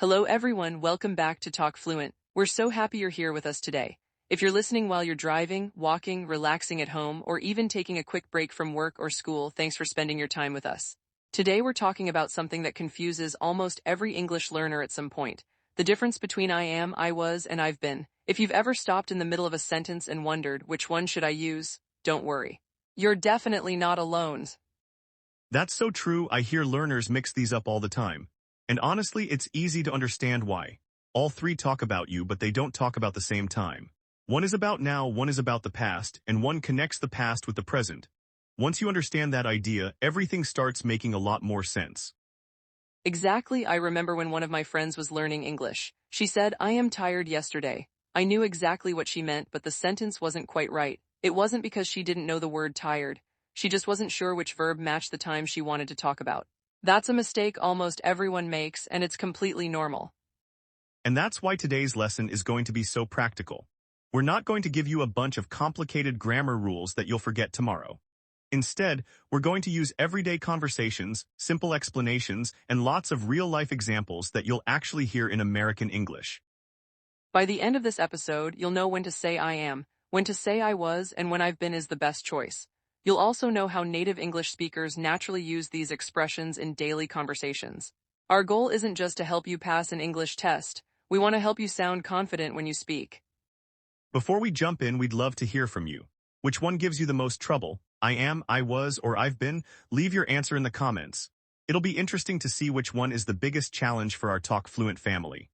Hello everyone, welcome back to Talk Fluent. We're so happy you're here with us today. If you're listening while you're driving, walking, relaxing at home, or even taking a quick break from work or school, thanks for spending your time with us. Today we're talking about something that confuses almost every English learner at some point. The difference between I am, I was, and I've been. If you've ever stopped in the middle of a sentence and wondered, which one should I use? Don't worry. You're definitely not alone. That's so true. I hear learners mix these up all the time. And honestly, it's easy to understand why. All three talk about you, but they don't talk about the same time. One is about now, one is about the past, and one connects the past with the present. Once you understand that idea, everything starts making a lot more sense. Exactly, I remember when one of my friends was learning English. She said, I am tired yesterday. I knew exactly what she meant, but the sentence wasn't quite right. It wasn't because she didn't know the word tired. She just wasn't sure which verb matched the time she wanted to talk about. That's a mistake almost everyone makes, and it's completely normal. And that's why today's lesson is going to be so practical. We're not going to give you a bunch of complicated grammar rules that you'll forget tomorrow. Instead, we're going to use everyday conversations, simple explanations, and lots of real-life examples that you'll actually hear in American English. By the end of this episode, you'll know when to say I am, when to say I was, and when I've been is the best choice. You'll also know how native English speakers naturally use these expressions in daily conversations. Our goal isn't just to help you pass an English test. We want to help you sound confident when you speak. Before we jump in, we'd love to hear from you. Which one gives you the most trouble? I am, I was, or I've been? Leave your answer in the comments. It'll be interesting to see which one is the biggest challenge for our Talk Fluent family.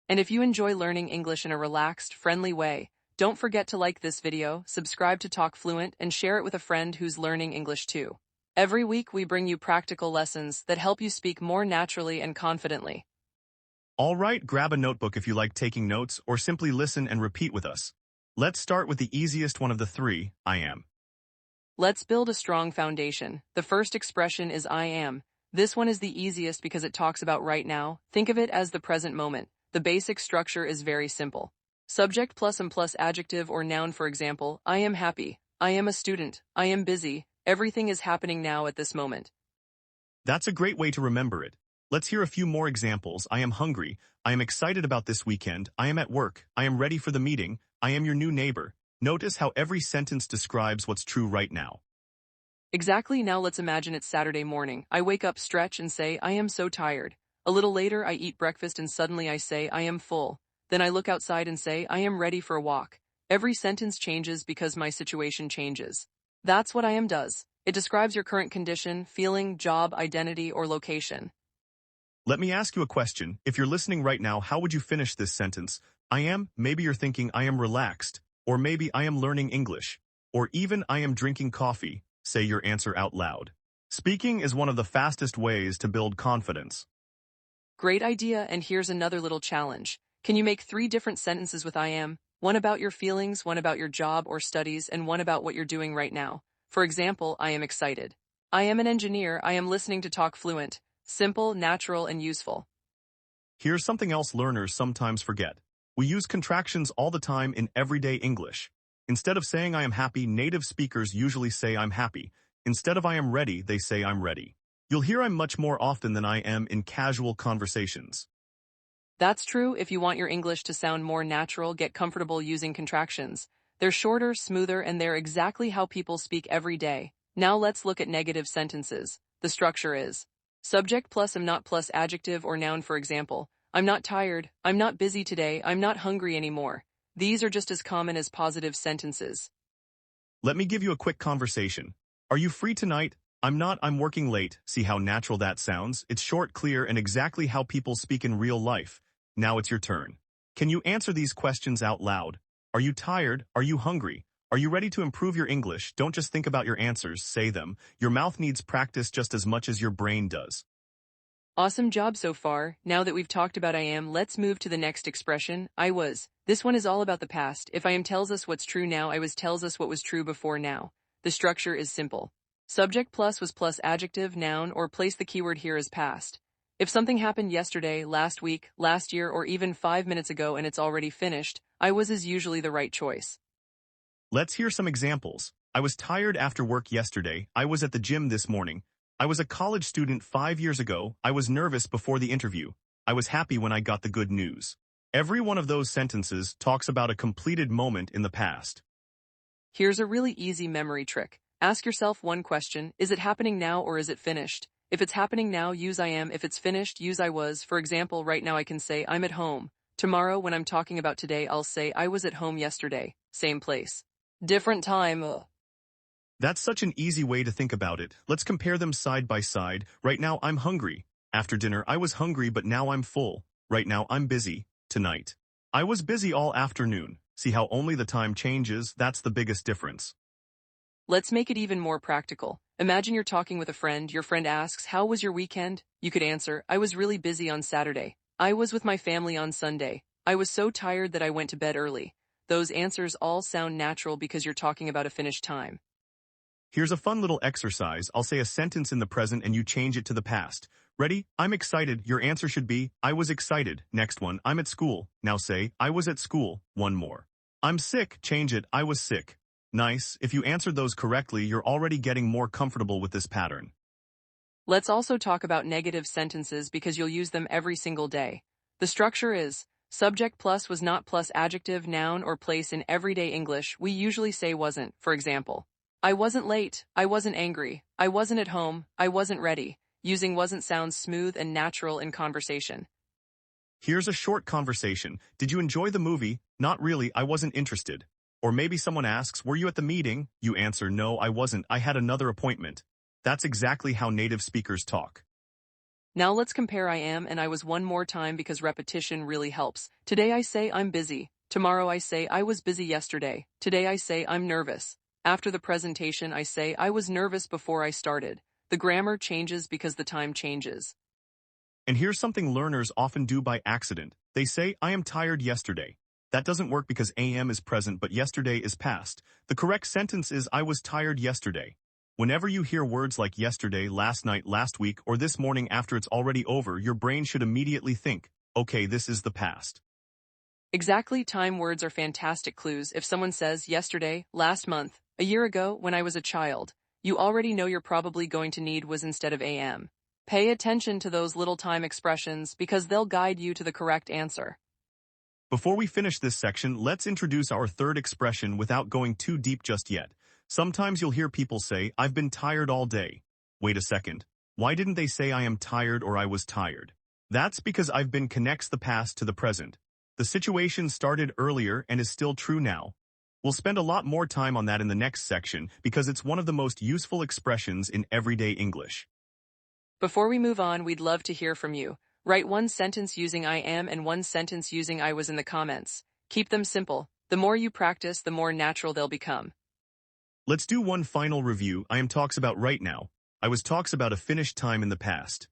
And if you enjoy learning English in a relaxed, friendly way, don't forget to like this video, subscribe to Talk Fluent, and share it with a friend who's learning English too. Every week we bring you practical lessons that help you speak more naturally and confidently. All right, grab a notebook if you like taking notes, or simply listen and repeat with us. Let's start with the easiest one of the three, I am. Let's build a strong foundation. The first expression is I am. This one is the easiest because it talks about right now. Think of it as the present moment. The basic structure is very simple. Subject plus and plus adjective or noun, for example, I am happy, I am a student, I am busy, everything is happening now at this moment. That's a great way to remember it. Let's hear a few more examples. I am hungry, I am excited about this weekend, I am at work, I am ready for the meeting, I am your new neighbor. Notice how every sentence describes what's true right now. Exactly, now let's imagine it's Saturday morning. I wake up, stretch, and say, I am so tired. A little later, I eat breakfast and suddenly I say, I am full. Then I look outside and say, I am ready for a walk. Every sentence changes because my situation changes. That's what I am does. It describes your current condition, feeling, job, identity, or location. Let me ask you a question. If you're listening right now, how would you finish this sentence? I am, maybe you're thinking I am relaxed, or maybe I am learning English, or even I am drinking coffee. Say your answer out loud. Speaking is one of the fastest ways to build confidence. Great idea, and here's another little challenge. Can you make 3 different sentences with I am? One about your feelings, one about your job or studies, and one about what you're doing right now. For example, I am excited. I am an engineer, I am listening to Talk Fluent. Simple, natural, and useful. Here's something else learners sometimes forget. We use contractions all the time in everyday English. Instead of saying I am happy, native speakers usually say I'm happy. Instead of I am ready, they say I'm ready. You'll hear I'm much more often than I am in casual conversations. That's true. If you want your English to sound more natural, get comfortable using contractions. They're shorter, smoother, and they're exactly how people speak every day. Now let's look at negative sentences. The structure is subject plus am not plus adjective or noun, for example. I'm not tired, I'm not busy today, I'm not hungry anymore. These are just as common as positive sentences. Let me give you a quick conversation. Are you free tonight? I'm not, I'm working late. See how natural that sounds? It's short, clear, and exactly how people speak in real life. Now it's your turn. Can you answer these questions out loud? Are you tired? Are you hungry? Are you ready to improve your English? Don't just think about your answers, say them. Your mouth needs practice just as much as your brain does. Awesome job so far. Now that we've talked about I am, let's move to the next expression, I was. This one is all about the past. If I am tells us what's true now, I was tells us what was true before now. The structure is simple. Subject plus was plus adjective, noun, or place the keyword here as past. If something happened yesterday, last week, last year, or even 5 minutes ago and it's already finished, I was is usually the right choice. Let's hear some examples. I was tired after work yesterday. I was at the gym this morning. I was a college student 5 years ago. I was nervous before the interview. I was happy when I got the good news. Every one of those sentences talks about a completed moment in the past. Here's a really easy memory trick. Ask yourself one question: is it happening now or is it finished? If it's happening now, use I am. If it's finished, use I was. For example, right now I can say I'm at home. Tomorrow, when I'm talking about today, I'll say I was at home yesterday. Same place. Different time. That's such an easy way to think about it. Let's compare them side by side. Right now, I'm hungry. After dinner, I was hungry, but now I'm full. Right now, I'm busy. Tonight. I was busy all afternoon. See how only the time changes? That's the biggest difference. Let's make it even more practical. Imagine you're talking with a friend. Your friend asks, "How was your weekend?" You could answer, "I was really busy on Saturday. I was with my family on Sunday. I was so tired that I went to bed early." Those answers all sound natural because you're talking about a finished time. Here's a fun little exercise. I'll say a sentence in the present and you change it to the past. Ready? I'm excited. Your answer should be, I was excited. Next one, I'm at school. Now say, I was at school. One more. I'm sick. Change it, I was sick. Nice. If you answered those correctly, you're already getting more comfortable with this pattern. Let's also talk about negative sentences because you'll use them every single day. The structure is, subject plus was not plus adjective, noun, or place. In everyday English, we usually say wasn't. For example, I wasn't late, I wasn't angry, I wasn't at home, I wasn't ready. Using wasn't sounds smooth and natural in conversation. Here's a short conversation. Did you enjoy the movie? Not really, I wasn't interested. Or maybe someone asks, were you at the meeting? You answer, no, I wasn't, I had another appointment. That's exactly how native speakers talk. Now let's compare I am and I was one more time because repetition really helps. Today I say I'm busy. Tomorrow I say I was busy yesterday. Today I say I'm nervous. After the presentation I say I was nervous before I started. The grammar changes because the time changes. And here's something learners often do by accident. They say, I am tired yesterday. That doesn't work because am is present but yesterday is past. The correct sentence is I was tired yesterday. Whenever you hear words like yesterday, last night, last week, or this morning after it's already over, your brain should immediately think, okay, this is the past. Exactly, time words are fantastic clues. If someone says yesterday, last month, a year ago, when I was a child, you already know you're probably going to need was instead of am. Pay attention to those little time expressions because they'll guide you to the correct answer. Before we finish this section, let's introduce our third expression without going too deep just yet. Sometimes you'll hear people say, I've been tired all day. Wait a second. Why didn't they say I am tired or I was tired? That's because I've been connects the past to the present. The situation started earlier and is still true now. We'll spend a lot more time on that in the next section because it's one of the most useful expressions in everyday English. Before we move on, we'd love to hear from you. Write one sentence using I am and one sentence using I was in the comments. Keep them simple. The more you practice, the more natural they'll become. Let's do one final review. I am talks about right now. I was talks about a finished time in the past.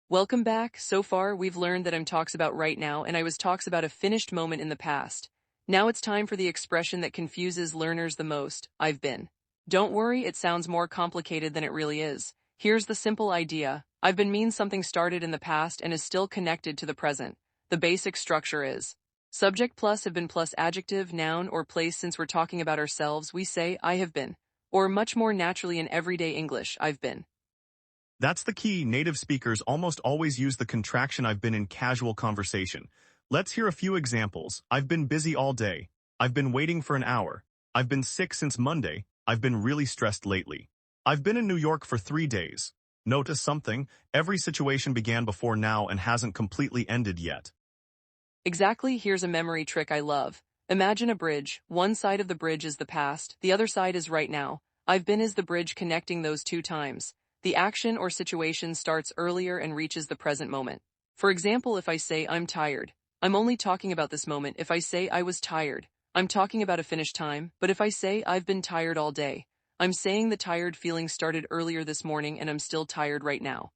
Welcome back. So far, we've learned that I'm talks about right now and I was talks about a finished moment in the past. Now it's time for the expression that confuses learners the most, I've been. Don't worry, it sounds more complicated than it really is. Here's the simple idea. I've been means something started in the past and is still connected to the present. The basic structure is subject plus have been plus adjective, noun, or place. Since we're talking about ourselves, we say I have been. Or much more naturally in everyday English, I've been. That's the key. Native speakers almost always use the contraction I've been in casual conversation. Let's hear a few examples. I've been busy all day. I've been waiting for an hour. I've been sick since Monday. I've been really stressed lately. I've been in New York for 3 days. Notice something, every situation began before now and hasn't completely ended yet. Exactly, here's a memory trick I love. Imagine a bridge. One side of the bridge is the past, the other side is right now. I've been is the bridge connecting those two times. The action or situation starts earlier and reaches the present moment. For example, if I say I'm tired, I'm only talking about this moment. If I say I was tired, I'm talking about a finished time. But if I say I've been tired all day, I'm saying the tired feeling started earlier this morning and I'm still tired right now.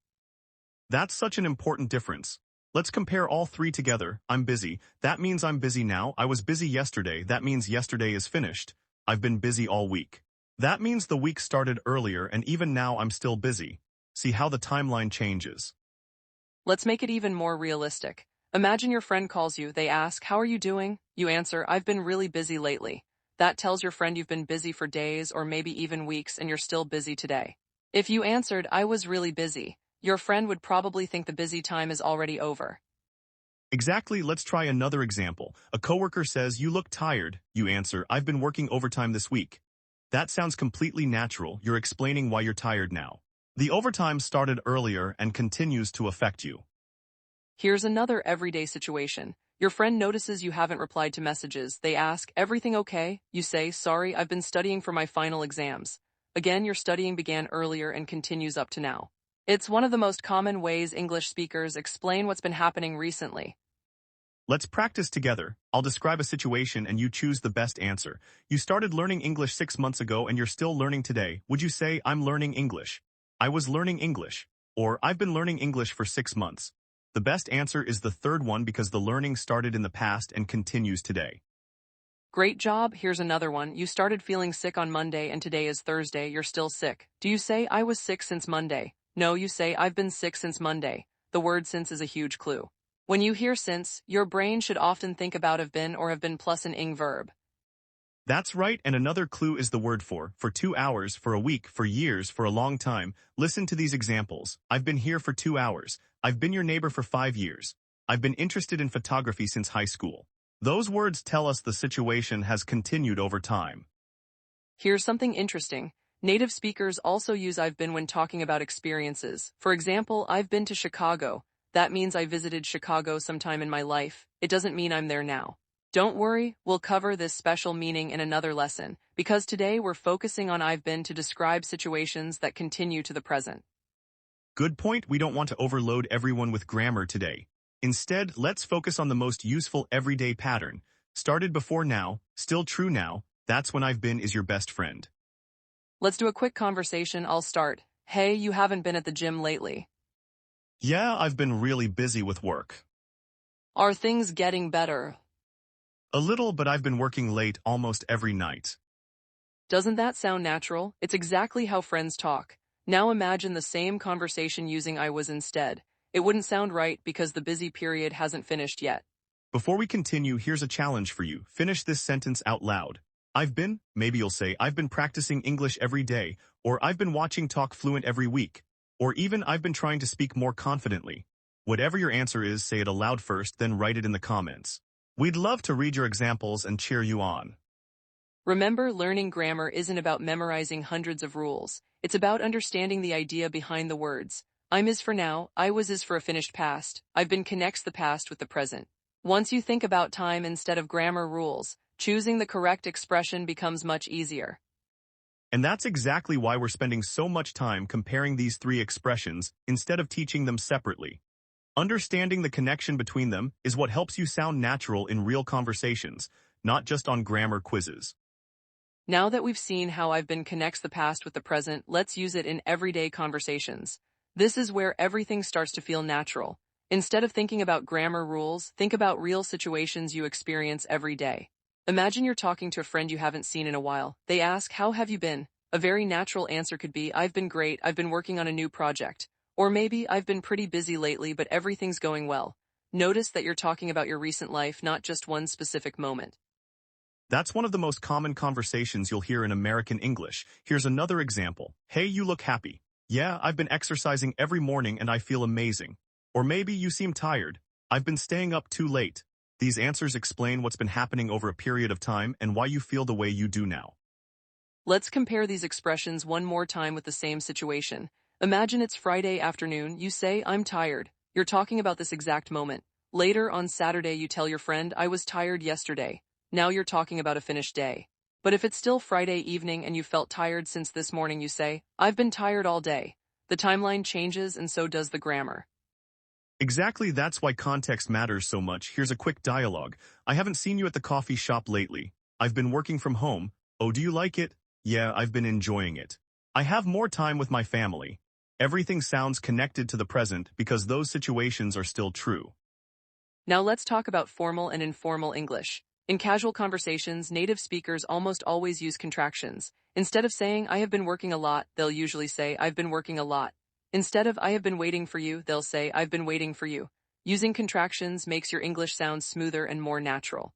That's such an important difference. Let's compare all three together. I'm busy. That means I'm busy now. I was busy yesterday. That means yesterday is finished. I've been busy all week. That means the week started earlier and even now I'm still busy. See how the timeline changes. Let's make it even more realistic. Imagine your friend calls you. They ask, how are you doing? You answer, I've been really busy lately. That tells your friend you've been busy for days or maybe even weeks and you're still busy today. If you answered, I was really busy, your friend would probably think the busy time is already over. Exactly, let's try another example. A coworker says, "You look tired." You answer, "I've been working overtime this week." That sounds completely natural. You're explaining why you're tired now. The overtime started earlier and continues to affect you. Here's another everyday situation. Your friend notices you haven't replied to messages. They ask, "Everything okay?" You say, "Sorry, I've been studying for my final exams." Again, your studying began earlier and continues up to now. It's one of the most common ways English speakers explain what's been happening recently. Let's practice together. I'll describe a situation and you choose the best answer. You started learning English 6 months ago and you're still learning today. Would you say, "I'm learning English"? "I was learning English." Or, "I've been learning English for 6 months." The best answer is the third one because the learning started in the past and continues today. Great job. Here's another one. You started feeling sick on Monday and today is Thursday. You're still sick. Do you say, "I was sick since Monday"? No, you say, "I've been sick since Monday." The word since is a huge clue. When you hear since, your brain should often think about have been or have been plus an ing verb. That's right, and another clue is the word for 2 hours, for a week, for years, for a long time. Listen to these examples. I've been here for 2 hours. I've been your neighbor for 5 years. I've been interested in photography since high school. Those words tell us the situation has continued over time. Here's something interesting. Native speakers also use I've been when talking about experiences. For example, I've been to Chicago. That means I visited Chicago sometime in my life. It doesn't mean I'm there now. Don't worry, we'll cover this special meaning in another lesson, because today we're focusing on I've been to describe situations that continue to the present. Good point, we don't want to overload everyone with grammar today. Instead, let's focus on the most useful everyday pattern. Started before now, still true now, that's when I've been is your best friend. Let's do a quick conversation. I'll start. Hey, you haven't been at the gym lately. Yeah, I've been really busy with work. Are things getting better? A little, but I've been working late almost every night. Doesn't that sound natural? It's exactly how friends talk. Now imagine the same conversation using I was instead. It wouldn't sound right because the busy period hasn't finished yet. Before we continue, here's a challenge for you. Finish this sentence out loud. Maybe you'll say, "I've been practicing English every day," or "I've been watching Talk Fluent every week," or even "I've been trying to speak more confidently." Whatever your answer is, say it aloud first, then write it in the comments. We'd love to read your examples and cheer you on. Remember, learning grammar isn't about memorizing hundreds of rules. It's about understanding the idea behind the words. I'm is for now, I was is for a finished past, I've been connects the past with the present. Once you think about time instead of grammar rules, choosing the correct expression becomes much easier. And that's exactly why we're spending so much time comparing these three expressions instead of teaching them separately. Understanding the connection between them is what helps you sound natural in real conversations, not just on grammar quizzes. Now that we've seen how I've been connects the past with the present, let's use it in everyday conversations. This is where everything starts to feel natural. Instead of thinking about grammar rules, think about real situations you experience every day. Imagine you're talking to a friend you haven't seen in a while. They ask, "How have you been?" A very natural answer could be, "I've been great, I've been working on a new project." Or maybe, "I've been pretty busy lately, but everything's going well." Notice that you're talking about your recent life, not just one specific moment. That's one of the most common conversations you'll hear in American English. Here's another example. "Hey, you look happy." "Yeah, I've been exercising every morning and I feel amazing." Or maybe, "You seem tired." "I've been staying up too late." These answers explain what's been happening over a period of time and why you feel the way you do now. Let's compare these expressions one more time with the same situation. Imagine it's Friday afternoon, you say, "I'm tired." You're talking about this exact moment. Later on Saturday you tell your friend, "I was tired yesterday." Now you're talking about a finished day. But if it's still Friday evening and you felt tired since this morning, you say, "I've been tired all day." The timeline changes and so does the grammar. Exactly, that's why context matters so much. Here's a quick dialogue. "I haven't seen you at the coffee shop lately. I've been working from home." "Oh, do you like it?" "Yeah, I've been enjoying it." "I have more time with my family." Everything sounds connected to the present because those situations are still true. Now let's talk about formal and informal English. In casual conversations, native speakers almost always use contractions. Instead of saying, "I have been working a lot," they'll usually say, "I've been working a lot." Instead of "I have been waiting for you," they'll say, "I've been waiting for you." Using contractions makes your English sound smoother and more natural.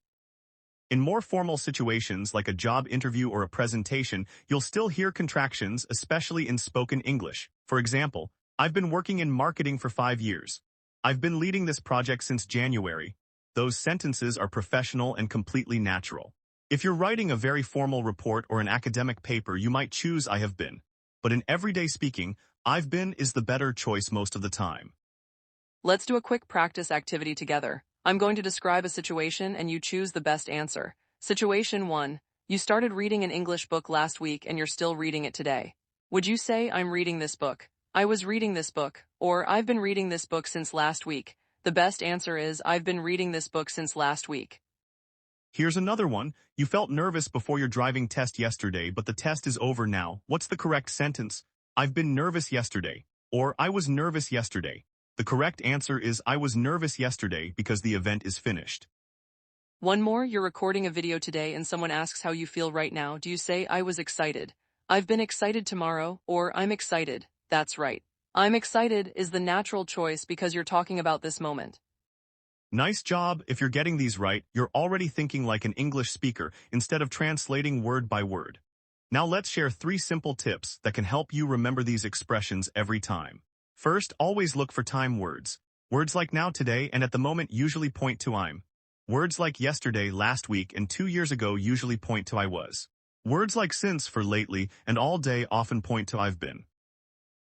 In more formal situations like a job interview or a presentation, you'll still hear contractions, especially in spoken English. For example, "I've been working in marketing for 5 years." I've been leading this project since January. Those sentences are professional and completely natural. If you're writing a very formal report or an academic paper, you might choose I have been. But in everyday speaking, I've been is the better choice most of the time. Let's do a quick practice activity together. I'm going to describe a situation and you choose the best answer. Situation 1. You started reading an English book last week and you're still reading it today. Would you say, I'm reading this book, I was reading this book, or I've been reading this book since last week? The best answer is, I've been reading this book since last week. Here's another one. You felt nervous before your driving test yesterday, but the test is over now. What's the correct sentence? I've been nervous yesterday, or I was nervous yesterday. The correct answer is I was nervous yesterday because the event is finished. One more, you're recording a video today and someone asks how you feel right now. Do you say, I was excited, I've been excited tomorrow, or I'm excited? That's right. I'm excited is the natural choice because you're talking about this moment. Nice job. If you're getting these right, you're already thinking like an English speaker instead of translating word by word. Now let's share 3 simple tips that can help you remember these expressions every time. First, always look for time words. Words like now, today, and at the moment usually point to I'm. Words like yesterday, last week, and 2 years ago usually point to I was. Words like since for lately and all day often point to I've been.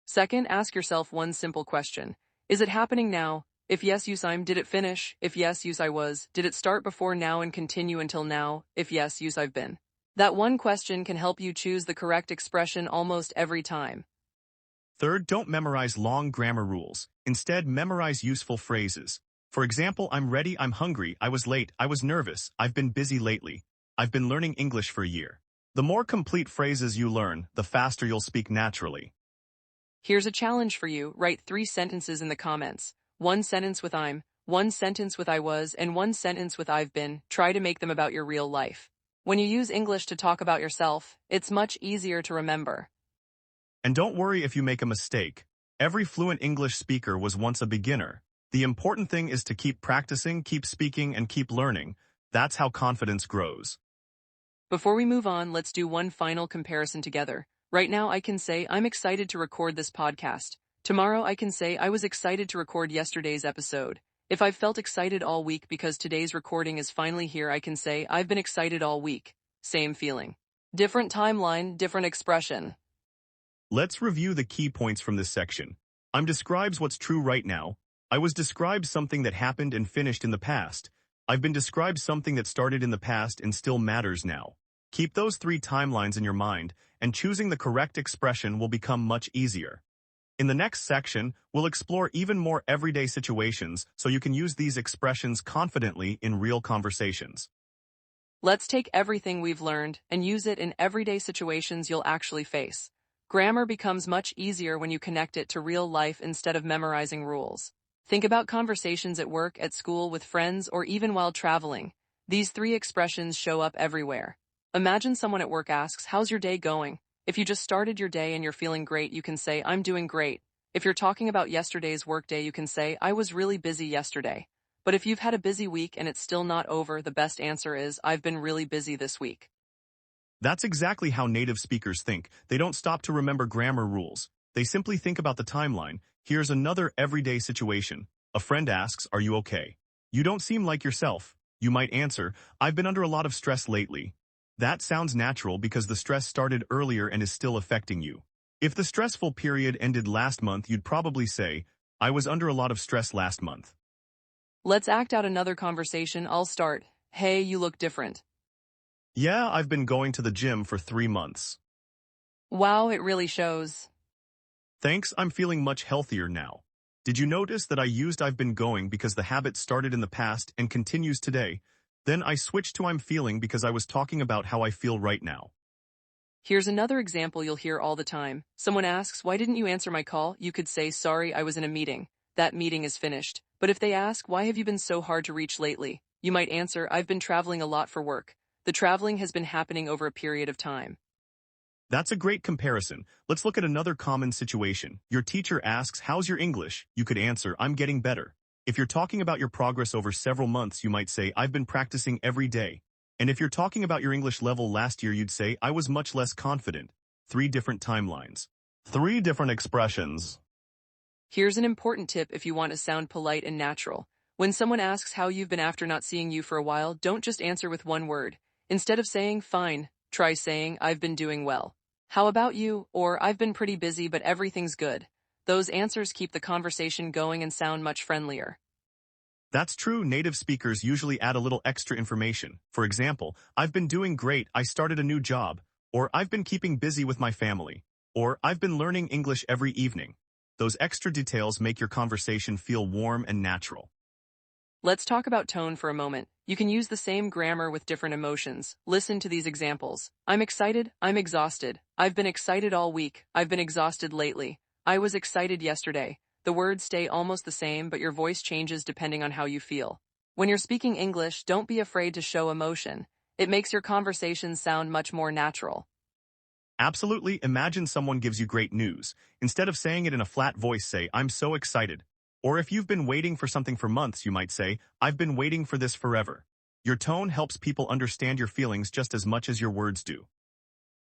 Second, ask yourself one simple question. Is it happening now? If yes, use I'm. Did it finish? If yes, use I was. Did it start before now and continue until now? If yes, use I've been. That one question can help you choose the correct expression almost every time. Third, don't memorize long grammar rules. Instead, memorize useful phrases. For example, I'm ready, I'm hungry, I was late, I was nervous, I've been busy lately. I've been learning English for a year. The more complete phrases you learn, the faster you'll speak naturally. Here's a challenge for you. Write 3 sentences in the comments. 1 sentence with I'm, 1 sentence with I was, and 1 sentence with I've been. Try to make them about your real life. When you use English to talk about yourself, it's much easier to remember. And don't worry if you make a mistake. Every fluent English speaker was once a beginner. The important thing is to keep practicing, keep speaking, and keep learning. That's how confidence grows. Before we move on, let's do one final comparison together. Right now I can say, I'm excited to record this podcast. Tomorrow I can say, I was excited to record yesterday's episode. If I've felt excited all week because today's recording is finally here, I can say, I've been excited all week. Same feeling. Different timeline, different expression. Let's review the key points from this section. I'm describes what's true right now. I was described something that happened and finished in the past. I've been described something that started in the past and still matters now. Keep those 3 timelines in your mind, and choosing the correct expression will become much easier. In the next section, we'll explore even more everyday situations so you can use these expressions confidently in real conversations. Let's take everything we've learned and use it in everyday situations you'll actually face. Grammar becomes much easier when you connect it to real life instead of memorizing rules. Think about conversations at work, at school, with friends, or even while traveling. These 3 expressions show up everywhere. Imagine someone at work asks, how's your day going? If you just started your day and you're feeling great, you can say, I'm doing great. If you're talking about yesterday's workday, you can say, I was really busy yesterday. But if you've had a busy week and it's still not over, the best answer is, I've been really busy this week. That's exactly how native speakers think. They don't stop to remember grammar rules. They simply think about the timeline. Here's another everyday situation. A friend asks, are you okay? You don't seem like yourself. You might answer, I've been under a lot of stress lately. That sounds natural because the stress started earlier and is still affecting you. If the stressful period ended last month, you'd probably say, I was under a lot of stress last month. Let's act out another conversation. I'll start. Hey, you look different. Yeah, I've been going to the gym for 3 months. Wow, it really shows. Thanks, I'm feeling much healthier now. Did you notice that I used I've been going because the habit started in the past and continues today? Then I switched to I'm feeling because I was talking about how I feel right now. Here's another example you'll hear all the time. Someone asks, why didn't you answer my call? You could say, sorry, I was in a meeting. That meeting is finished. But if they ask, why have you been so hard to reach lately? You might answer, I've been traveling a lot for work. The traveling has been happening over a period of time. That's a great comparison. Let's look at another common situation. Your teacher asks, how's your English? You could answer, I'm getting better. If you're talking about your progress over several months, you might say, I've been practicing every day. And if you're talking about your English level last year, you'd say, I was much less confident. 3 different timelines. 3 different expressions. Here's an important tip if you want to sound polite and natural. When someone asks how you've been after not seeing you for a while, don't just answer with one word. Instead of saying, fine, try saying, I've been doing well. How about you? Or, I've been pretty busy but everything's good. Those answers keep the conversation going and sound much friendlier. That's true. Native speakers usually add a little extra information. For example, I've been doing great, I started a new job. Or I've been keeping busy with my family. Or I've been learning English every evening. Those extra details make your conversation feel warm and natural. Let's talk about tone for a moment. You can use the same grammar with different emotions. Listen to these examples. I'm excited, I'm exhausted. I've been excited all week, I've been exhausted lately. I was excited yesterday. The words stay almost the same, but your voice changes depending on how you feel. When you're speaking English, don't be afraid to show emotion. It makes your conversation sound much more natural. Absolutely. Imagine someone gives you great news. Instead of saying it in a flat voice, say, I'm so excited. Or if you've been waiting for something for months, you might say, I've been waiting for this forever. Your tone helps people understand your feelings just as much as your words do.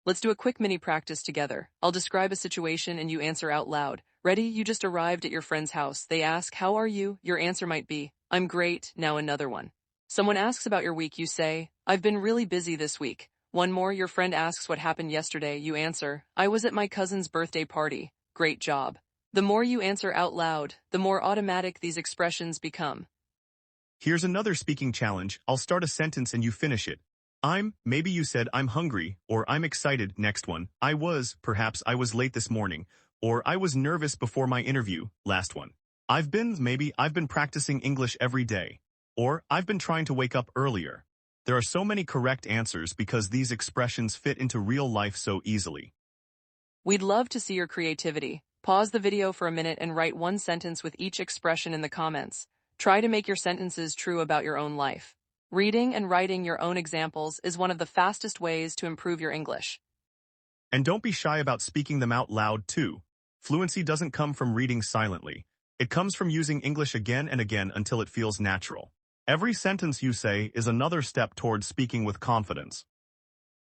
Let's do a quick mini practice together. I'll describe a situation and you answer out loud. Ready? You just arrived at your friend's house. They ask, how are you? Your answer might be, I'm great. Now another one. Someone asks about your week. You say, I've been really busy this week. One more. Your friend asks what happened yesterday. You answer, I was at my cousin's birthday party. Great job. The more you answer out loud, the more automatic these expressions become. Here's another speaking challenge. I'll start a sentence and you finish it. Maybe you said I'm hungry, or I'm excited. Next one. Perhaps I was late this morning, or I was nervous before my interview. Last one. I've been practicing English every day, or I've been trying to wake up earlier. There are so many correct answers because these expressions fit into real life so easily. We'd love to see your creativity. Pause the video for a minute and write one sentence with each expression in the comments. Try to make your sentences true about your own life. Reading and writing your own examples is one of the fastest ways to improve your English. And don't be shy about speaking them out loud too. Fluency doesn't come from reading silently. It comes from using English again and again until it feels natural. Every sentence you say is another step towards speaking with confidence.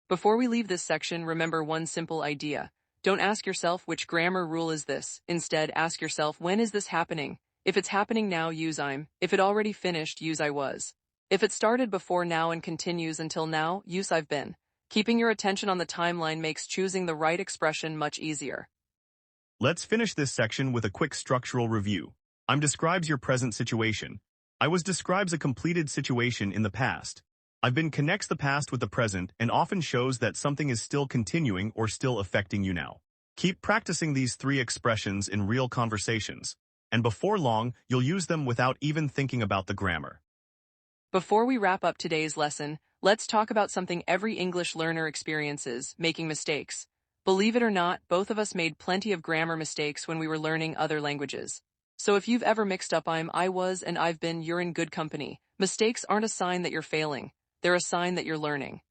Before we leave this section, remember one simple idea. Don't ask yourself which grammar rule is this. Instead, ask yourself, when is this happening? If it's happening now, use I'm. If it already finished, use I was. If it started before now and continues until now, use I've been. Keeping your attention on the timeline makes choosing the right expression much easier. Let's finish this section with a quick structural review. I'm describes your present situation. I was describes a completed situation in the past. I've been connects the past with the present and often shows that something is still continuing or still affecting you now. Keep practicing these three expressions in real conversations, and before long, you'll use them without even thinking about the grammar. Before we wrap up today's lesson, let's talk about something every English learner experiences, making mistakes. Believe it or not, both of us made plenty of grammar mistakes when we were learning other languages. So if you've ever mixed up I was, and I've been, you're in good company. Mistakes aren't a sign that you're failing. They're a sign that you're learning.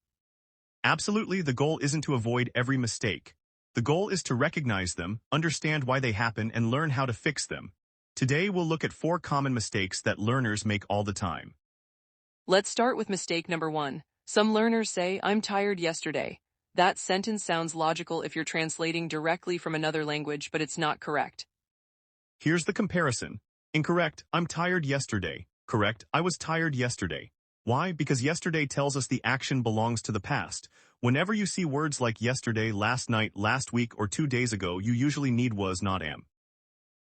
Absolutely, the goal isn't to avoid every mistake. The goal is to recognize them, understand why they happen, and learn how to fix them. Today we'll look at 4 common mistakes that learners make all the time. Let's start with mistake number 1. Some learners say, I'm tired yesterday. That sentence sounds logical if you're translating directly from another language, but it's not correct. Here's the comparison. Incorrect, I'm tired yesterday. Correct, I was tired yesterday. Why? Because yesterday tells us the action belongs to the past. Whenever you see words like yesterday, last night, last week, or 2 days ago, you usually need was, not am.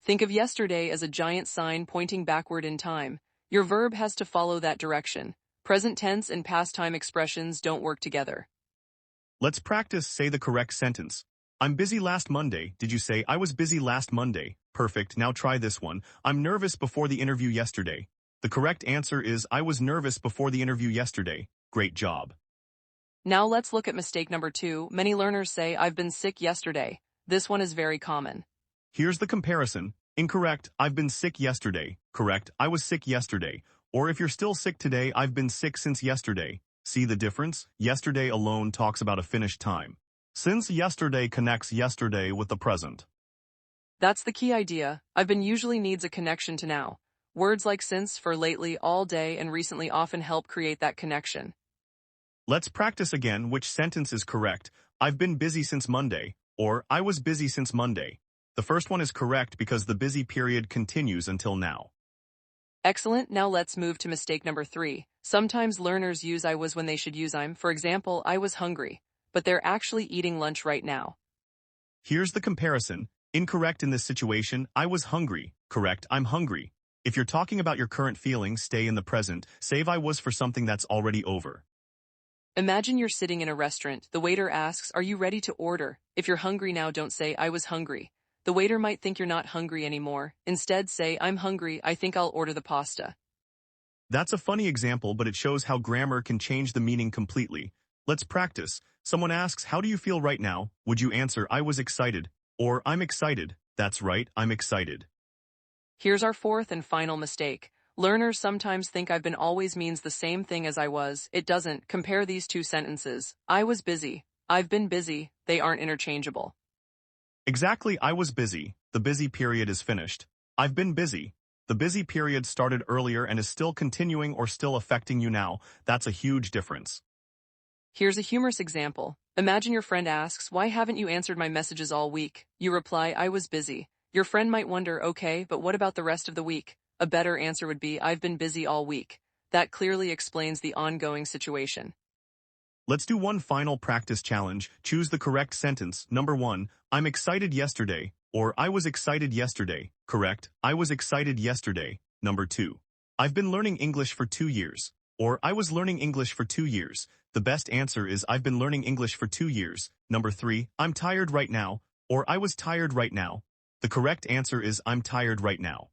Think of yesterday as a giant sign pointing backward in time. Your verb has to follow that direction. Present tense and past time expressions don't work together. Let's practice. Say the correct sentence. I'm busy last Monday. Did you say I was busy last Monday? Perfect. Now try this one. I'm nervous before the interview yesterday. The correct answer is I was nervous before the interview yesterday. Great job. Now let's look at mistake number 2. Many learners say, I've been sick yesterday. This one is very common. Here's the comparison. Incorrect, I've been sick yesterday. Correct, I was sick yesterday. Or if you're still sick today, I've been sick since yesterday. See the difference? Yesterday alone talks about a finished time. Since yesterday connects yesterday with the present. That's the key idea. I've been usually needs a connection to now. Words like since, for, lately, all day, and recently often help create that connection. Let's practice again which sentence is correct. I've been busy since Monday, or I was busy since Monday. The first one is correct because the busy period continues until now. Excellent, now let's move to mistake number 3. Sometimes learners use I was when they should use I'm. For example, I was hungry, but they're actually eating lunch right now. Here's the comparison. Incorrect in this situation, I was hungry. Correct, I'm hungry. If you're talking about your current feelings, stay in the present. Save I was for something that's already over. Imagine you're sitting in a restaurant. The waiter asks, "Are you ready to order?" If you're hungry now, don't say, "I was hungry." The waiter might think you're not hungry anymore. Instead, say, "I'm hungry, I think I'll order the pasta." That's a funny example, but it shows how grammar can change the meaning completely. Let's practice. Someone asks, "How do you feel right now?" Would you answer, "I was excited," or "I'm excited"? That's right, I'm excited. Here's our fourth and final mistake. Learners sometimes think I've been always means the same thing as I was. It doesn't. Compare these two sentences. I was busy. I've been busy. They aren't interchangeable. Exactly, I was busy. The busy period is finished. I've been busy. The busy period started earlier and is still continuing or still affecting you now. That's a huge difference. Here's a humorous example. Imagine your friend asks, "Why haven't you answered my messages all week?" You reply, "I was busy." Your friend might wonder, "Okay, but what about the rest of the week?" A better answer would be, "I've been busy all week." That clearly explains the ongoing situation. Let's do one final practice challenge. Choose the correct sentence. Number 1, I'm excited yesterday, or I was excited yesterday. Correct, I was excited yesterday. Number 2, I've been learning English for 2 years, or I was learning English for 2 years. The best answer is I've been learning English for 2 years. Number 3, I'm tired right now, or I was tired right now. The correct answer is I'm tired right now.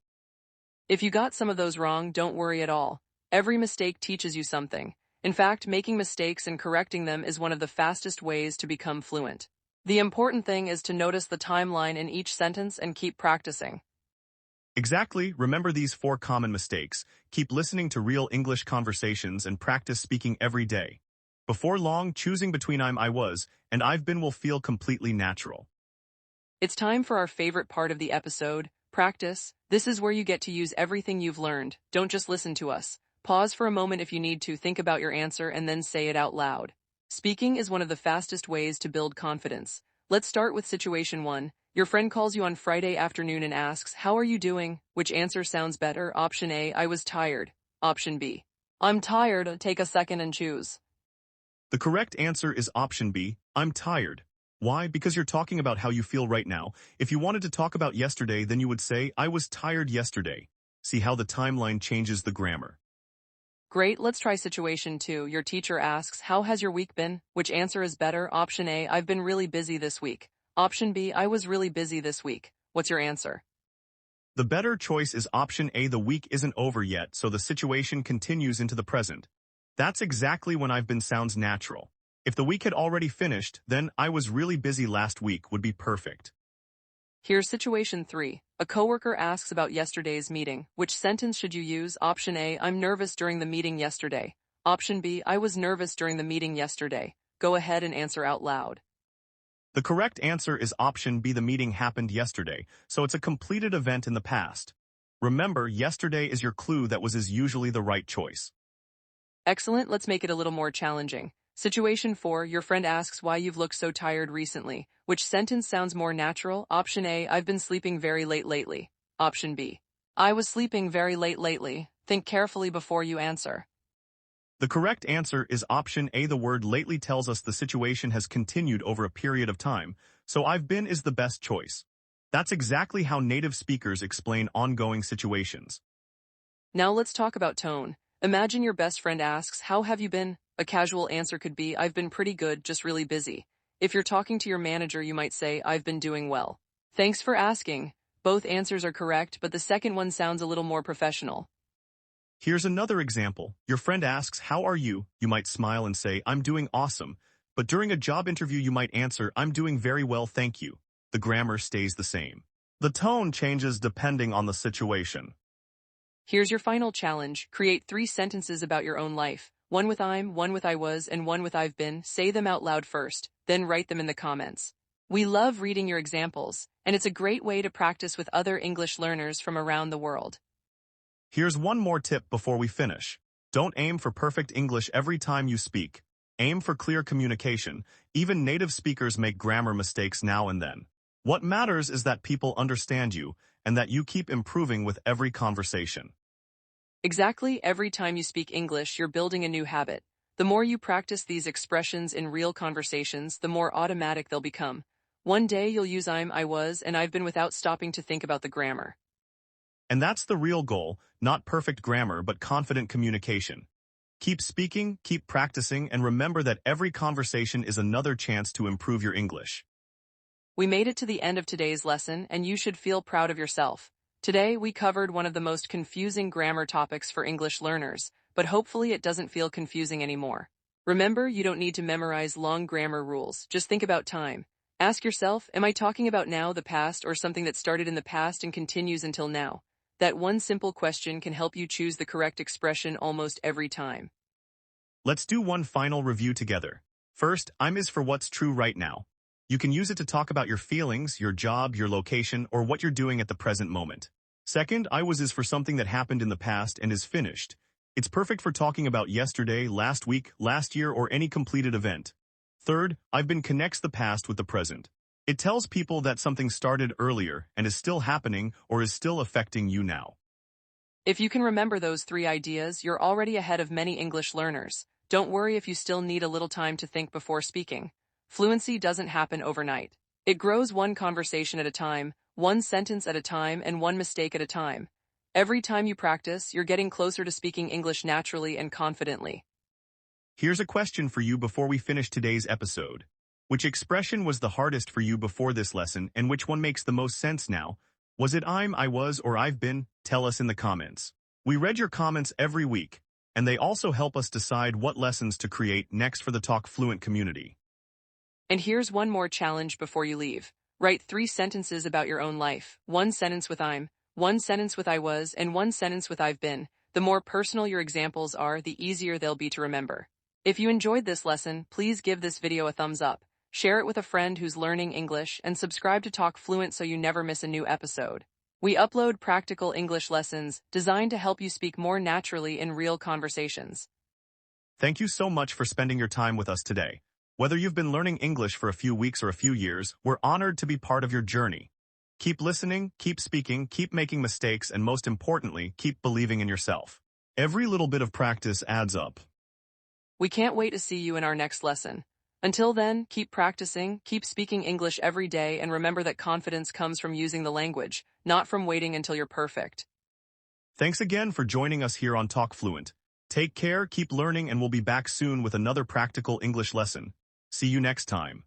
If you got some of those wrong, don't worry at all. Every mistake teaches you something. In fact, making mistakes and correcting them is one of the fastest ways to become fluent. The important thing is to notice the timeline in each sentence and keep practicing. Exactly, remember these 4 common mistakes. Keep listening to real English conversations and practice speaking every day. Before long, choosing between I was, and I've been will feel completely natural. It's time for our favorite part of the episode, practice. This is where you get to use everything you've learned. Don't just listen to us. Pause for a moment if you need to, think about your answer, and then say it out loud. Speaking is one of the fastest ways to build confidence. Let's start with situation 1. Your friend calls you on Friday afternoon and asks, "How are you doing?" Which answer sounds better? Option A, I was tired. Option B, I'm tired. Take a second and choose. The correct answer is option B, I'm tired. Why? Because you're talking about how you feel right now. If you wanted to talk about yesterday, then you would say, I was tired yesterday. See how the timeline changes the grammar. Great, let's try situation 2. Your teacher asks, "How has your week been?" Which answer is better? Option A, I've been really busy this week. Option B, I was really busy this week. What's your answer? The better choice is option A, the week isn't over yet, so the situation continues into the present. That's exactly when I've been sounds natural. If the week had already finished, then I was really busy last week would be perfect. Here's situation 3. A coworker asks about yesterday's meeting. Which sentence should you use? Option A, I'm nervous during the meeting yesterday. Option B, I was nervous during the meeting yesterday. Go ahead and answer out loud. The correct answer is option B, the meeting happened yesterday, so it's a completed event in the past. Remember, yesterday is your clue that is usually the right choice. Excellent, let's make it a little more challenging. Situation 4, your friend asks why you've looked so tired recently. Which sentence sounds more natural? Option A, I've been sleeping very late lately. Option B, I was sleeping very late lately. Think carefully before you answer. The correct answer is option A. The word lately tells us the situation has continued over a period of time, so I've been is the best choice. That's exactly how native speakers explain ongoing situations. Now let's talk about tone. Imagine your best friend asks, "How have you been?" A casual answer could be, "I've been pretty good, just really busy." If you're talking to your manager, you might say, "I've been doing well. Thanks for asking." Both answers are correct, but the second one sounds a little more professional. Here's another example. Your friend asks, how are you? You might smile and say, I'm doing awesome. But during a job interview, you might answer, I'm doing very well, thank you. The grammar stays the same. The tone changes depending on the situation. Here's your final challenge. Create 3 sentences about your own life. One with I'm, one with I was, and one with I've been. Say them out loud first, then write them in the comments. We love reading your examples, and it's a great way to practice with other English learners from around the world. Here's one more tip before we finish. Don't aim for perfect English every time you speak. Aim for clear communication. Even native speakers make grammar mistakes now and then. What matters is that people understand you and that you keep improving with every conversation. Exactly, every time you speak English, you're building a new habit. The more you practice these expressions in real conversations, the more automatic they'll become. One day you'll use I was, and I've been without stopping to think about the grammar. And that's the real goal, not perfect grammar but confident communication. Keep speaking, keep practicing, and remember that every conversation is another chance to improve your English. We made it to the end of today's lesson, and you should feel proud of yourself. Today, we covered one of the most confusing grammar topics for English learners, but hopefully it doesn't feel confusing anymore. Remember, you don't need to memorize long grammar rules, just think about time. Ask yourself, am I talking about now, the past, or something that started in the past and continues until now? That one simple question can help you choose the correct expression almost every time. Let's do one final review together. First, I'm is for what's true right now. You can use it to talk about your feelings, your job, your location, or what you're doing at the present moment. Second, I was is for something that happened in the past and is finished. It's perfect for talking about yesterday, last week, last year, or any completed event. Third, I've been connects the past with the present. It tells people that something started earlier and is still happening or is still affecting you now. If you can remember those three ideas, you're already ahead of many English learners. Don't worry if you still need a little time to think before speaking. Fluency doesn't happen overnight. It grows one conversation at a time, one sentence at a time, and one mistake at a time. Every time you practice, you're getting closer to speaking English naturally and confidently. Here's a question for you before we finish today's episode. Which expression was the hardest for you before this lesson, and which one makes the most sense now? Was it I was, or I've been? Tell us in the comments. We read your comments every week, and they also help us decide what lessons to create next for the Talk Fluent community. And here's one more challenge before you leave. Write 3 sentences about your own life. 1 sentence with I'm, 1 sentence with I was, and 1 sentence with I've been. The more personal your examples are, the easier they'll be to remember. If you enjoyed this lesson, please give this video a thumbs up, share it with a friend who's learning English, and subscribe to Talk Fluent so you never miss a new episode. We upload practical English lessons designed to help you speak more naturally in real conversations. Thank you so much for spending your time with us today. Whether you've been learning English for a few weeks or a few years, we're honored to be part of your journey. Keep listening, keep speaking, keep making mistakes, and most importantly, keep believing in yourself. Every little bit of practice adds up. We can't wait to see you in our next lesson. Until then, keep practicing, keep speaking English every day, and remember that confidence comes from using the language, not from waiting until you're perfect. Thanks again for joining us here on Talk Fluent. Take care, keep learning, and we'll be back soon with another practical English lesson. See you next time.